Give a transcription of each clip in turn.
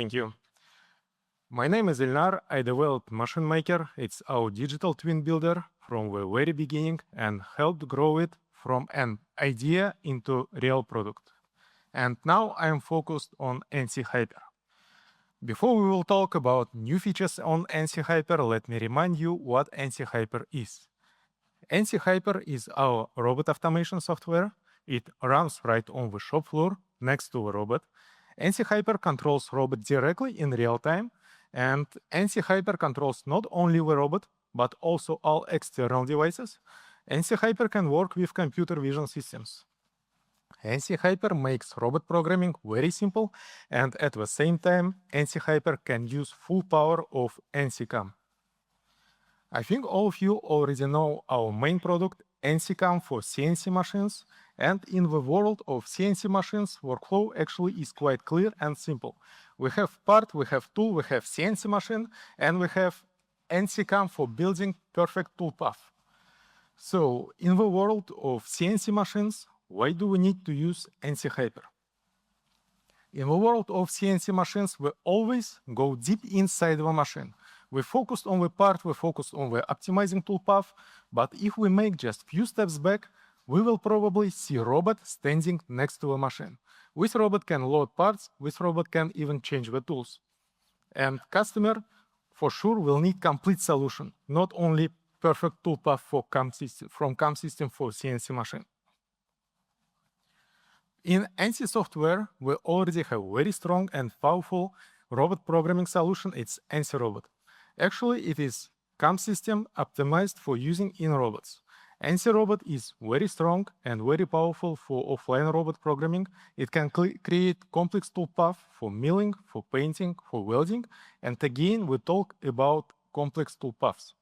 Thank you. My name is Ilnar. I developed Machine Maker. It's our digital twin builder from the very beginning and helped grow it from an idea into real product. And now I am focused on ENCY Hyper. Before we will talk about new features on ENCY Hyper, let me remind you what ENCY Hyper is. ENCY Hyper is our robot automation software. It runs right on the shop floor next to the robot. ENCY Hyper controls robot directly in real time, and ENCY Hyper controls not only the robot, but also all external devices. ENCY Hyper can work with computer vision systems. ENCY Hyper makes robot programming very simple, and at the same time, ENCY Hyper can use full power of ENCY CAM. I think all of you already know our main product, ENCY CAM for CNC machines, and in the world of CNC machines, workflow actually is quite clear and simple. We have part, we have tool, we have CNC machine, and we have ENCY CAM for building perfect toolpath. So in the world of CNC machines, why do we need to use ENCY Hyper? In the world of CNC machines, we always go deep inside the machine. We focused on the part, we focused on the optimizing toolpath, but if we make just few steps back, we will probably see a robot standing next to a machine. This robot can load parts, this robot can even change the tools. And customer, for sure, will need complete solution, not only perfect toolpath for from CAM system for CNC machine. In ENCY Software, we already have very strong and powerful robot programming solution. It's ENCY Robot. Actually, it is CAM system optimized for using in robots. ENCY Robot is very strong and very powerful for offline robot programming. It can create complex toolpath for milling, for painting, for welding. And again, we talk about complex toolpaths.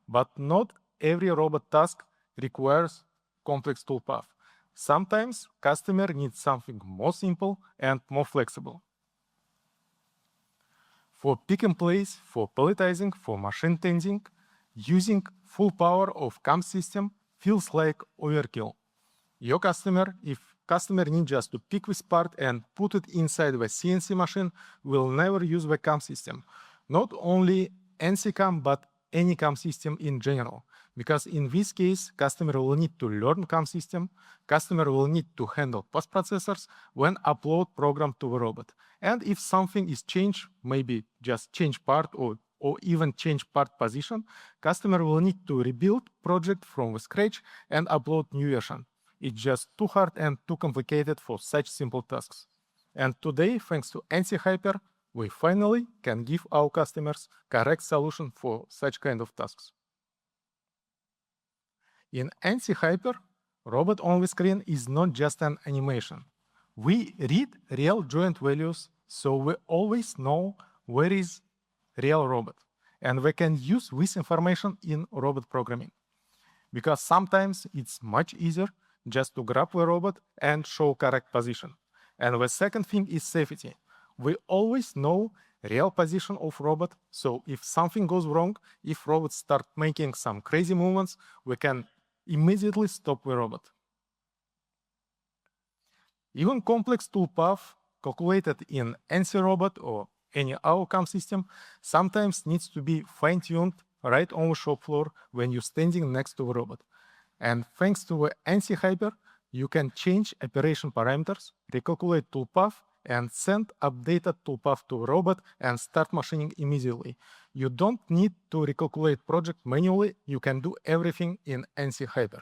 But not every robot task requires complex toolpath. Sometimes customer needs something more simple and more flexible. For pick and place, for palletizing, for machine tending, using full power of CAM system feels like overkill. Your customer, if customer needs just to pick this part and put it inside the CNC machine, will never use the CAM system. Not only ENCY CAM, but any CAM system in general. Because in this case, customer will need to learn CAM system, customer will need to handle post-processors when upload program to the robot. And if something is changed, maybe just change part or even change part position, customer will need to rebuild project from the scratch and upload new version. It's just too hard and too complicated for such simple tasks. And today, thanks to ENCY Hyper, we finally can give our customers correct solution for such kind of tasks. In ENCY Hyper, robot on the screen is not just an animation. We read real joint values, so we always know where is real robot. And we can use this information in robot programming. Because sometimes it's much easier just to grab the robot and show correct position. And the second thing is safety. We always know real position of robot, so if something goes wrong, if robots start making some crazy movements, we can immediately stop the robot. Even complex toolpath calculated in ENCY Robot or any other CAM system sometimes needs to be fine-tuned right on the shop floor when you're standing next to the robot. And thanks to the ENCY Hyper, you can change operation parameters, recalculate toolpath, and send updated toolpath to the robot and start machining immediately. You don't need to recalculate project manually. You can do everything in ENCY Hyper.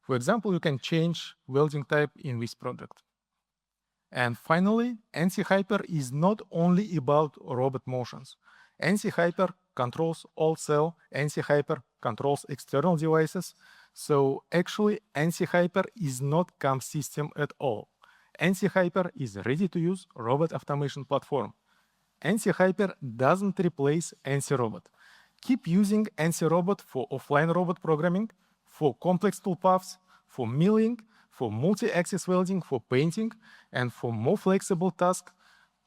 For example, you can change welding type in this project. And finally, ENCY Hyper is not only about robot motions. ENCY Hyper controls all cell. ENCY Hyper controls external devices. So actually, ENCY Hyper is not CAM system at all. ENCY Hyper is ready-to-use robot automation platform. ENCY Hyper doesn't replace ENCY Robot. Keep using ENCY Robot for offline robot programming, for complex toolpaths, for milling, for multi-axis welding, for painting, and for more flexible tasks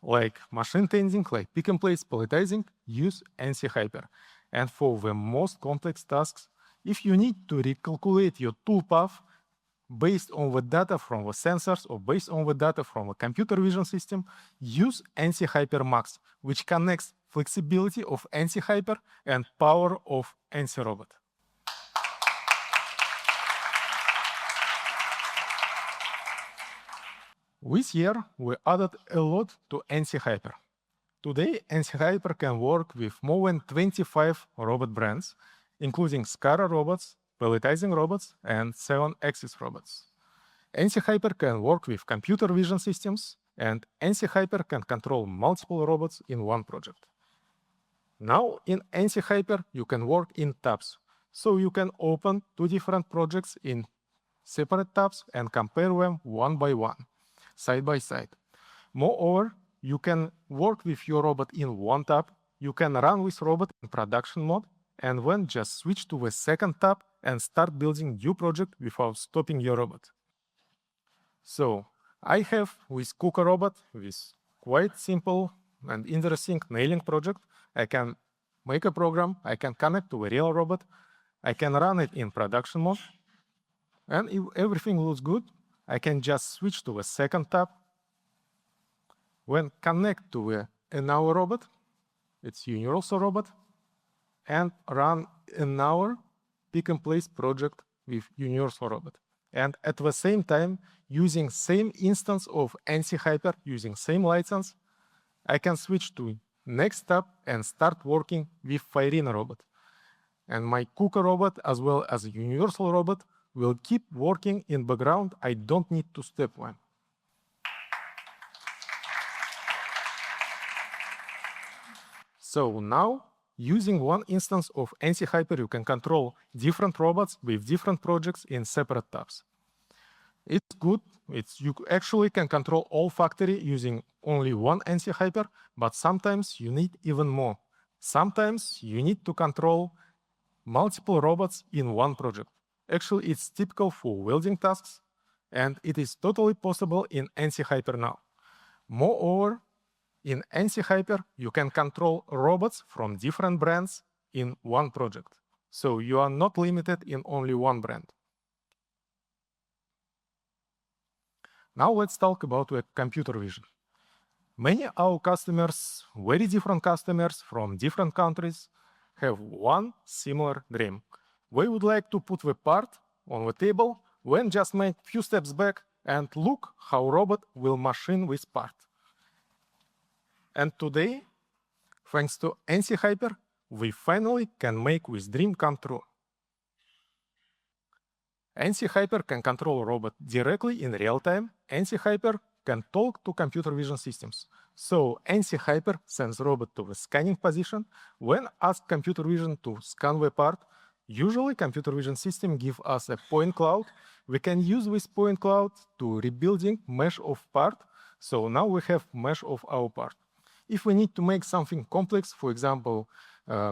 like machine tending, like pick and place, palletizing, use ENCY Hyper. And for the most complex tasks, if you need to recalculate your toolpath, based on the data from the sensors or based on the data from a computer vision system, use ENCY Hyper Max, which connects flexibility of ENCY Hyper and power of ENCY Robot. This year, we added a lot to ENCY Hyper. Today, ENCY Hyper can work with more than 25 robot brands, including SCARA robots, palletizing robots, and 7-axis robots. ENCY Hyper can work with computer vision systems, and ENCY Hyper can control multiple robots in one project. Now, in ENCY Hyper, you can work in tabs, so you can open 2 different projects in separate tabs and compare them one by one, side by side. Moreover, you can work with your robot in one tab, you can run this robot in production mode, and then just switch to the second tab and start building new project without stopping your robot. So, I have this cooker robot with quite simple and interesting nailing project. I can make a program, I can connect to a real robot, I can run it in production mode, and if everything looks good, I can just switch to the second tab. When connect to another robot, it's universal robot, and run another pick and place project with universal robot. And at the same time, using same instance of ENCY Hyper, using same license, I can switch to next tab and start working with Firina robot. And my cooker robot, as well as a universal robot, will keep working in background. I don't need to stop one. So now, using one instance of ENCY Hyper, you can control different robots with different projects in separate tabs. It's good. You actually can control all factory using only one ENCY Hyper, but sometimes you need even more. Sometimes you need to control multiple robots in one project. Actually, it's typical for welding tasks, and it is totally possible in ENCY Hyper now. Moreover, in ENCY Hyper, you can control robots from different brands in one project. So you are not limited in only one brand. Now let's talk about computer vision. Many of our customers, very different customers from different countries, have one similar dream. We would like to put the part on the table, then just make few steps back and look how robot will machine this part. And today, thanks to ENCY Hyper, we finally can make this dream come true. ENCY Hyper can control a robot directly in real time. ENCY Hyper can talk to computer vision systems. So ENCY Hyper sends robot to the scanning position. When ask computer vision to scan the part, usually computer vision system give us a point cloud. We can use this point cloud to rebuilding mesh of part. So now we have mesh of our part. If we need to make something complex, for example,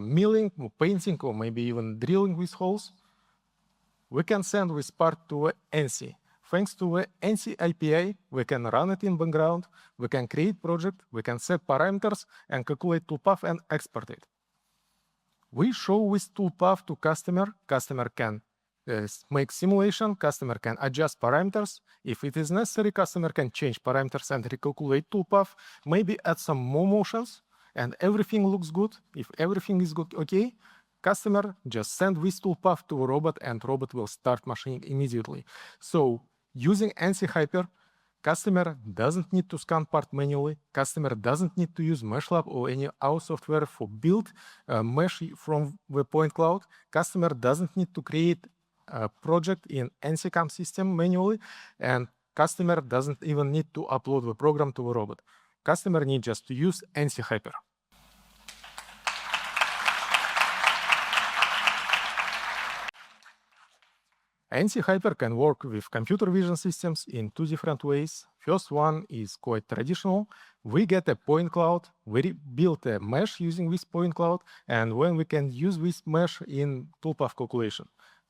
milling, or painting, or maybe even drilling with holes, we can send this part to ENCY. Thanks to the ENCY API, we can run it in background, we can create project, we can set parameters and calculate toolpath and export it. We show this toolpath to customer. Customer can make simulation, customer can adjust parameters. If it is necessary, customer can change parameters and recalculate toolpath, maybe add some more motions, and everything looks good. If everything is good, okay, customer just send this toolpath to a robot and robot will start machining immediately. So using ENCY Hyper, customer doesn't need to scan part manually. Customer doesn't need to use MeshLab or any our software for build mesh from the point cloud. Customer doesn't need to create a project in ENCY CAM system manually, and customer doesn't even need to upload the program to the robot. Customer needs just to use ENCY Hyper. ENCY Hyper can work with computer vision systems in 2 different ways. First one is quite traditional. We get a point cloud, we build a mesh using this point cloud, and when we can use this mesh in toolpath calculation.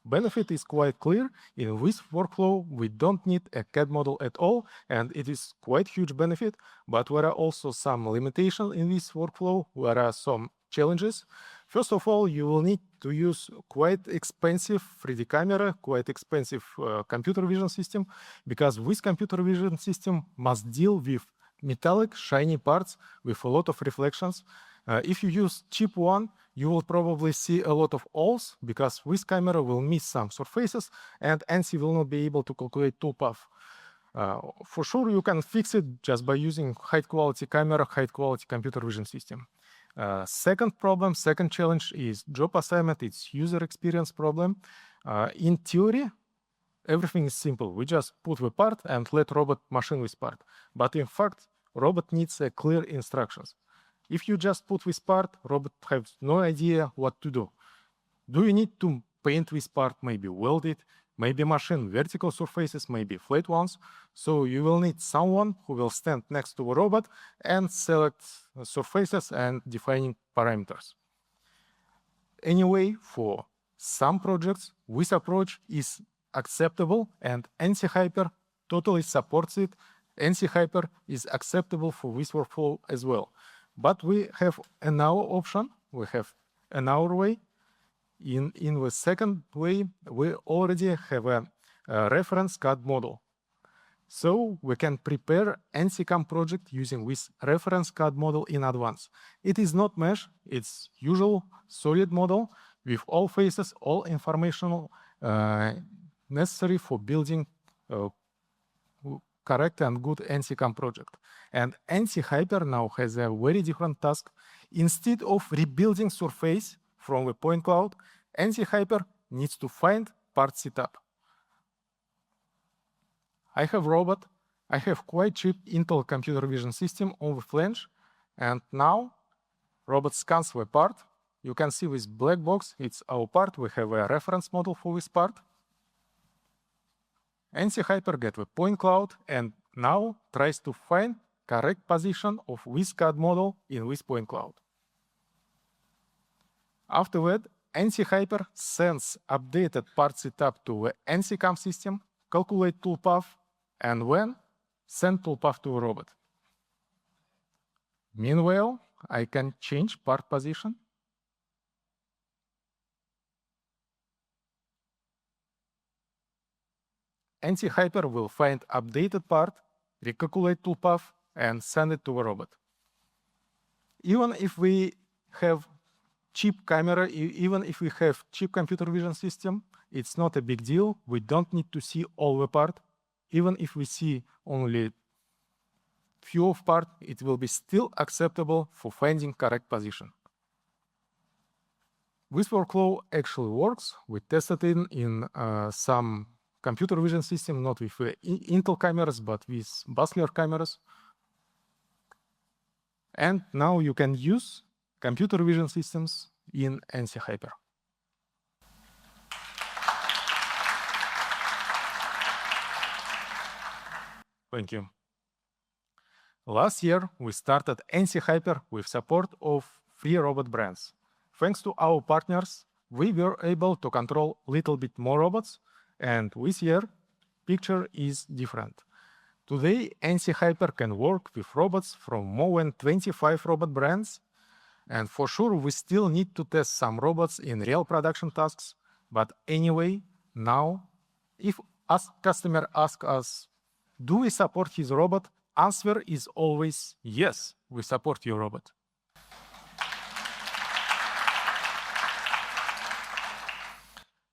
Benefit is quite clear. In this workflow, we don't need a CAD model at all, and it is quite huge benefit, but there are also some limitations in this workflow. There are some challenges. First of all, you will need to use quite expensive 3D camera, quite expensive computer vision system, because this computer vision system must deal with metallic, shiny parts with a lot of reflections. If you use cheap one, you will probably see a lot of holes, because this camera will miss some surfaces, and ENCY will not be able to calculate toolpath. For sure, you can fix it just by using high-quality camera, high-quality computer vision system. Second challenge is job assignment. It's user experience problem. In theory, everything is simple. We just put the part and let robot machine this part. But in fact, robot needs clear instructions. If you just put this part, robot has no idea what to do. Do you need to paint this part, maybe weld it, maybe machine vertical surfaces, maybe flat ones? So you will need someone who will stand next to a robot and select surfaces and defining parameters. Anyway, for some projects, this approach is acceptable, and ENCY Hyper totally supports it. ENCY Hyper is acceptable for this workflow as well. But we have another option, we have another way. In the second way, we already have a reference CAD model. So we can prepare ENCY CAM project using this reference CAD model in advance. It is not mesh, it's usual solid model with all faces, all information necessary for building correct and good ENCY CAM project. And ENCY Hyper now has a very different task. Instead of rebuilding surface from the point cloud, ENCY Hyper needs to find part setup. I have robot. I have quite cheap Intel computer vision system on the flange, and now robot scans the part. You can see this black box. It's our part. We have a reference model for this part. ENCY Hyper gets the point cloud and now tries to find correct position of this CAD model in this point cloud. After that, ENCY Hyper sends updated part setup to the ENCY CAM system, calculate toolpath, and then send toolpath to a robot. Meanwhile, I can change part position. ENCY Hyper will find updated part, recalculate toolpath, and send it to a robot. Even if we have cheap camera, even if we have cheap computer vision system, it's not a big deal. We don't need to see all the part. Even if we see only few of part, it will be still acceptable for finding correct position. This workflow actually works. We tested it in some computer vision system, not with Intel cameras, but with Basler cameras. And now you can use computer vision systems in ENCY Hyper. Thank you. Last year, we started ENCY Hyper with support of 3 robot brands. Thanks to our partners, we were able to control a little bit more robots, and this year, picture is different. Today, ENCY Hyper can work with robots from more than 25 robot brands, and for sure, we still need to test some robots in real production tasks. But anyway, now, if a customer asks us, do we support his robot? Answer is always yes, we support your robot.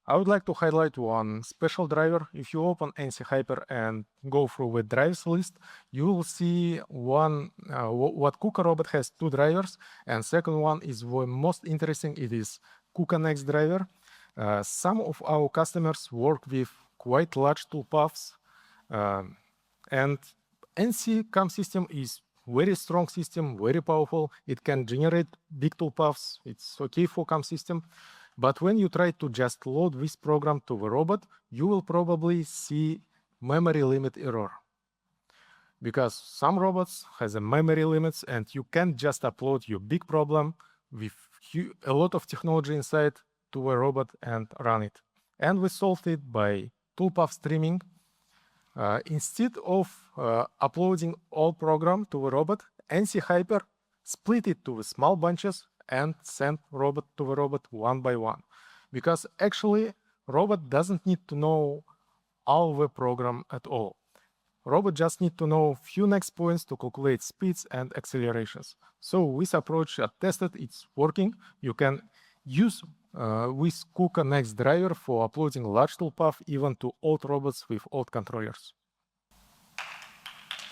I would like to highlight one special driver. If you open ENCY Hyper and go through the drivers list, you will see one, what KUKA robot has 2 drivers, and second one is the most interesting. It is KUKA Next driver. Some of our customers work with quite large toolpaths, and ENCY CAM system is very strong system, very powerful. It can generate big toolpaths. It's okay for CAM system. But when you try to just load this program to the robot, you will probably see memory limit error. Because some robots has a memory limits, and you can't just upload your big problem with a lot of technology inside to a robot and run it. And we solved it by toolpath streaming. Instead of uploading all program to a robot, ENCY Hyper split it to small bunches and send robot to the robot one by one. Because actually, robot doesn't need to know all the program at all. Robot just need to know few next points to calculate speeds and accelerations. So this approach are tested, it's working. You can use with KUKA next driver for uploading large toolpath even to old robots with old controllers.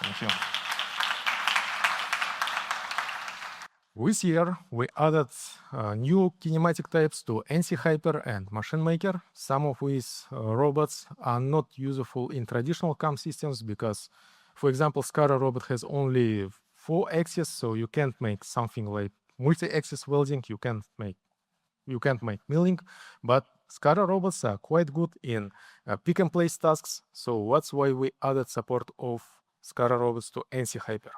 Thank you. This year, we added new kinematic types to ENCY Hyper and Machine Maker. Some of these robots are not useful in traditional CAM systems because, for example, SCADA robot has only 4 axes, so you can't make something like multi-axis welding. You can't make milling, but SCADA robots are quite good in pick-and-place tasks, so that's why we added support of SCADA robots to ENCY Hyper.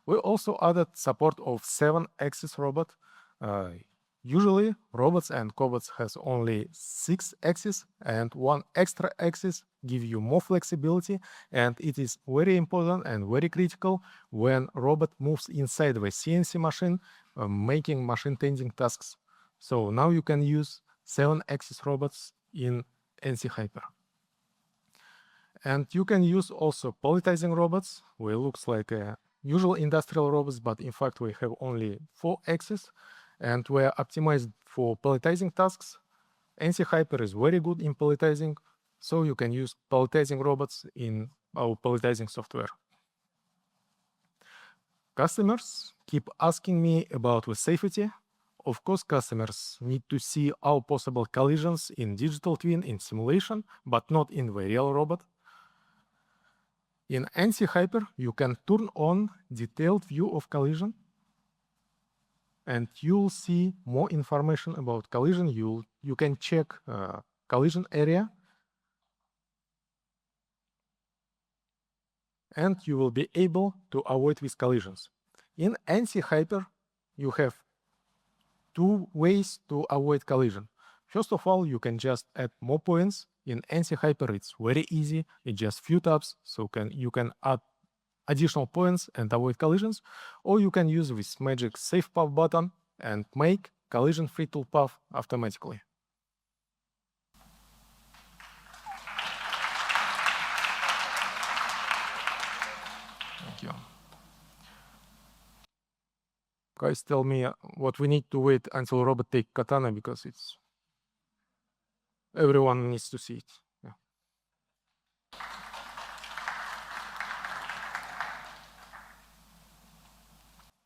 We also added support of 7-axis robot. Usually, robots and cobots has only 6 axes, and 1 extra axis give you more flexibility, and it is very important and very critical when robot moves inside the CNC machine, making machine tending tasks. So now you can use 7-axis robots in ENCY Hyper. And you can use also palletizing robots, which looks like a usual industrial robots, but in fact we have only 4 axes, and we are optimized for palletizing tasks. ENCY Hyper is very good in palletizing, so you can use palletizing robots in our palletizing software. Customers keep asking me about the safety. Of course, customers need to see all possible collisions in digital twin in simulation, but not in the real robot. In ENCY Hyper, you can turn on detailed view of collision, and you'll see more information about collision. You can check collision area, and you will be able to avoid these collisions. In ENCY Hyper, you have 2 ways to avoid collision. First of all, you can just add more points. In ENCY Hyper, it's very easy. It's just few tabs, so you can add additional points and avoid collisions. Or you can use this magic Save Path button and make collision-free toolpath automatically. Thank you. Guys, tell me what we need to wait until robot take katana, because it's everyone needs to see it. Yeah.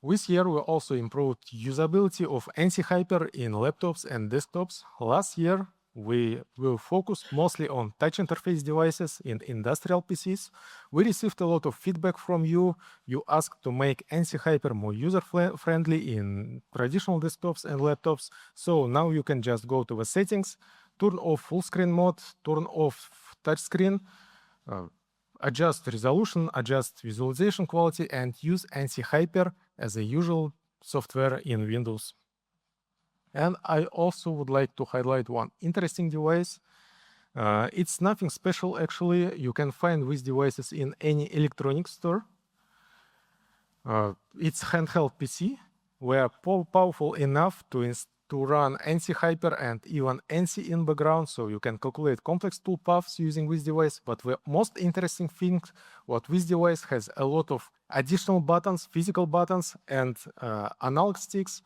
This year we also improved usability of ENCY Hyper in laptops and desktops. Last year we will focus mostly on touch interface devices in industrial PCs. We received a lot of feedback from you. You asked to make ENCY Hyper more user-friendly in traditional desktops and laptops. So now you can just go to the settings, turn off full screen mode, turn off touchscreen, adjust resolution, adjust visualization quality, and use ENCY Hyper as a usual software in Windows. And I also would like to highlight one interesting device. It's nothing special, actually. You can find these devices in any electronics store. It's handheld PC. We are powerful enough to run ENCY Hyper and even ENCY in background, so you can calculate complex toolpaths using this device. But the most interesting thing, what this device has a lot of additional buttons, physical buttons, and analog sticks,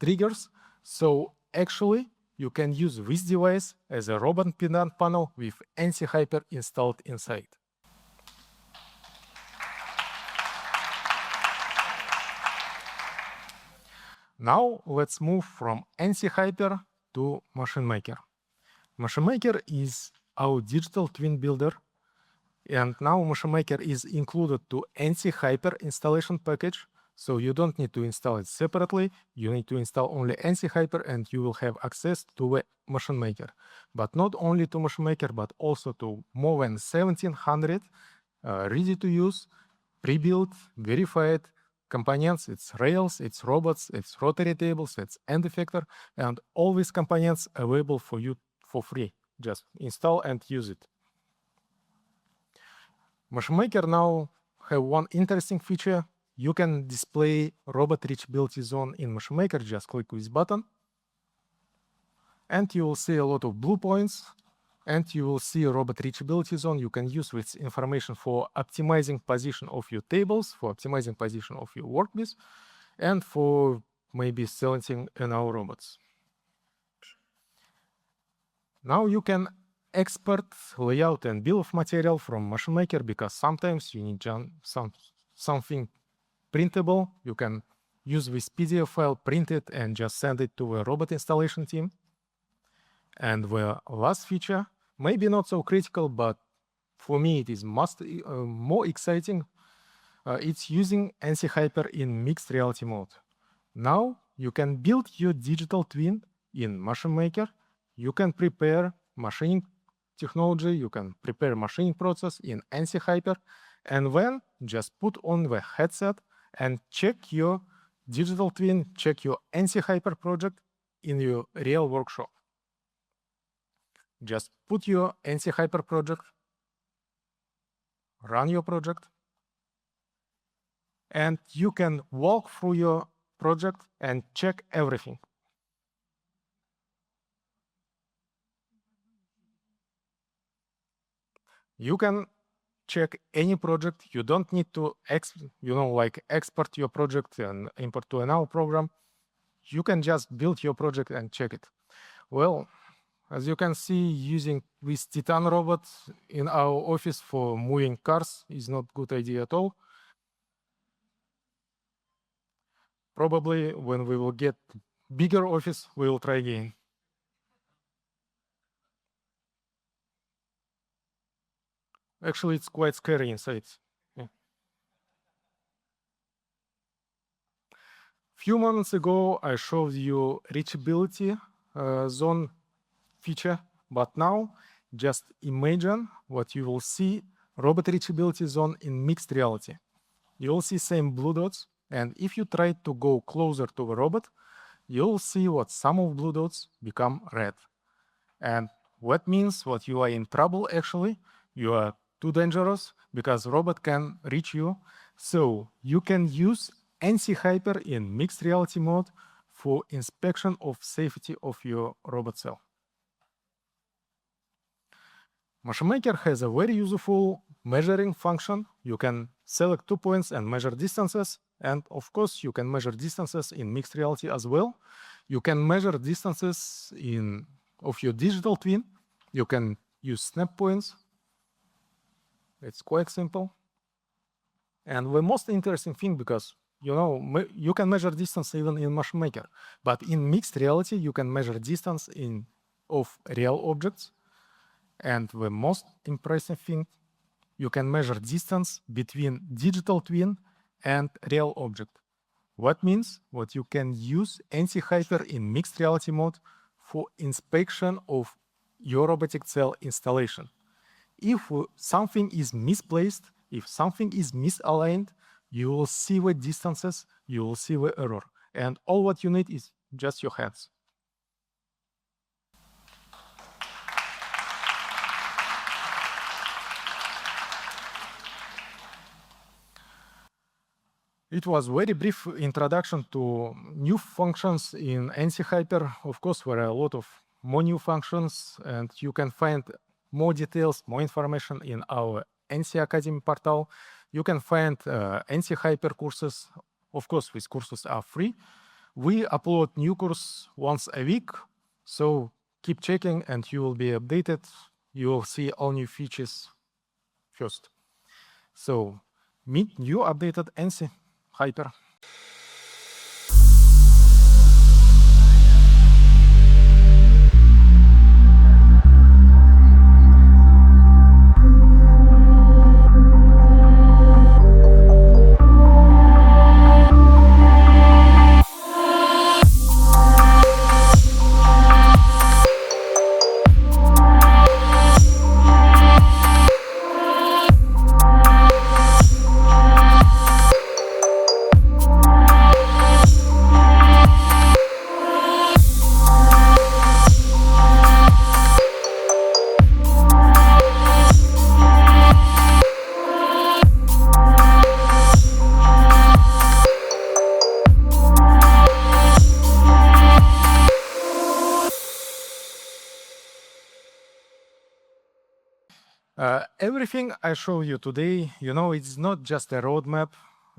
triggers. So actually, you can use this device as a robot pendant panel with ENCY Hyper installed inside. Now let's move from ENCY Hyper to Machine Maker. Machine Maker is our digital twin builder, and now Machine Maker is included to ENCY Hyper installation package. So you don't need to install it separately. You need to install only ENCY Hyper, and you will have access to the Machine Maker. But not only to Machine Maker, but also to more than 1,700 ready-to-use, pre-built, verified components. It's rails, it's robots, it's rotary tables, it's end effector, and all these components available for you for free. Just install and use it. Machine Maker now have one interesting feature. you can display robot reachability zone in Machine Maker. Just click this button, and you will see a lot of blue points, and you will see a robot reachability zone. You can use this information for optimizing position of your tables, for optimizing position of your workpiece, and for maybe selecting our robots. Now you can export layout and bill of material from Machine Maker, because sometimes you need something printable. You can use this PDF file, print it, and just send it to a robot installation team. And the last feature, maybe not so critical, but for me it is more exciting. It's using ENCY Hyper in mixed reality mode. Now you can build your digital twin in Machine Maker. You can prepare machining technology, you can prepare machining process in ENCY Hyper, and then just put on the headset and check your digital twin, check your ENCY Hyper project in your real workshop. Just put your ENCY Hyper project, run your project, and you can walk through your project and check everything. You can check any project. You don't need to export your project and import to another program. You can just build your project and check it. Well, as you can see, using this Titan robot in our office for moving cars is not a good idea at all. Probably when we will get bigger office, we will try again. Actually, it's quite scary inside. Yeah. Few moments ago, I showed you reachability zone feature, but now just imagine what you will see robot reachability zone in mixed reality. You will see same blue dots, and if you try to go closer to the robot, you'll see what some of blue dots become red. And what means what you are in trouble actually, you are too dangerous because robot can reach you. So you can use ENCY Hyper in mixed reality mode for inspection of safety of your robot cell. Machine Maker has a very useful measuring function. You can select 2 points and measure distances. And of course, you can measure distances in mixed reality as well. You can measure distances of your digital twin. You can use snap points. It's quite simple. And the most interesting thing, because you can measure distance even in Machine Maker, but in mixed reality, you can measure distance of real objects. And the most impressive thing, you can measure distance between digital twin and real object. What means what you can use ENCY Hyper in mixed reality mode for inspection of your robotic cell installation. If something is misplaced, if something is misaligned, you will see the distances, you will see the error. And all what you need is just your hands. It was a very brief introduction to new functions in ENCY Hyper. Of course, there are a lot of more new functions, and you can find more details, more information in our ENCY Academy portal. You can find ENCY Hyper courses. Of course, these courses are free. We upload new course once a week, so keep checking and you will be updated. You will see all new features first. So meet new updated ENCY Hyper. Everything I show you today, it's not just a roadmap.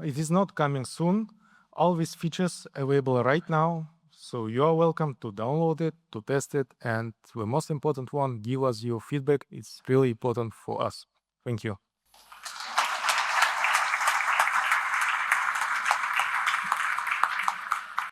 It is not coming soon. All these features available right now. So you are welcome to download it, to test it, and the most important one, give us your feedback. It's really important for us. Thank you.